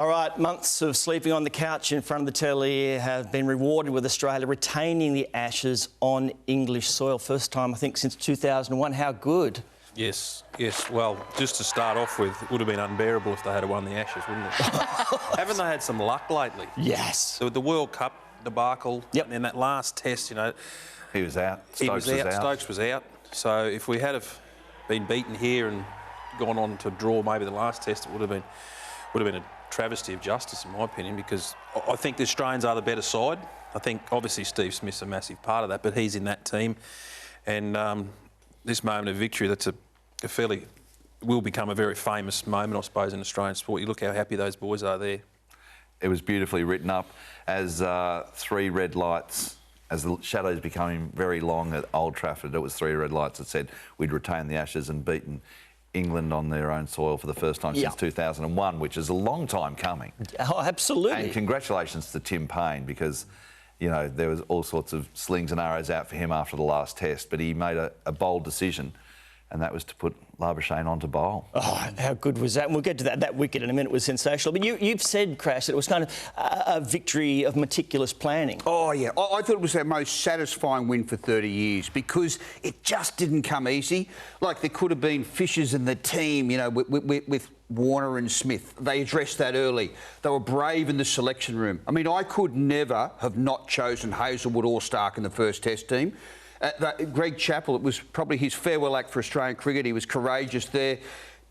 All right, months of sleeping on the couch in front of the telly have been rewarded with Australia retaining the Ashes on English soil. First time, I think, since 2001. How good? Yes. Well, just to start off with, it would have been unbearable if they had won the Ashes, wouldn't it? Haven't they had some luck lately? Yes. So with the World Cup debacle, Yep. and then that last test, you know... He was out. Stokes was out. So if we had have been beaten here and gone on to draw maybe the last test, it would have been a travesty of justice, in my opinion, because I think the Australians are the better side. I think, obviously, Steve Smith's a massive part of that, but he's in that team. And this moment of victory, that's will become a very famous moment, I suppose, in Australian sport. You look how happy those boys are there. It was beautifully written up as 3 red lights. As the shadows becoming very long at Old Trafford, it was 3 red lights that said we'd retained the Ashes and beaten England on their own soil for the first time since 2001, which is a long time coming. Oh, absolutely. And congratulations to Tim Payne, because, you know, there was all sorts of slings and arrows out for him after the last test, but he made a bold decision, and that was to put Labuschagne on to bowl. Oh, how good was that? And we'll get to that. That wicket in a minute was sensational. But you've said, Crash, that it was kind of a victory of meticulous planning. Oh, yeah. I thought it was our most satisfying win for 30 years because it just didn't come easy. Like, there could have been fissures in the team, you know, with Warner and Smith. They addressed that early. They were brave in the selection room. I mean, I could never have not chosen Hazelwood or Stark in the first Test team. Greg Chappell, it was probably his farewell act for Australian cricket. He was courageous there.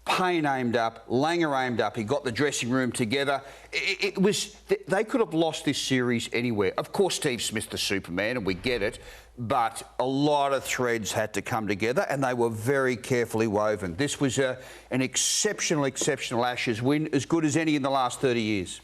Payne aimed up, Langer aimed up. He got the dressing room together. They could have lost this series anywhere. Of course, Steve Smith's the Superman, and we get it, but a lot of threads had to come together, and they were very carefully woven. This was an exceptional Ashes win, as good as any in the last 30 years.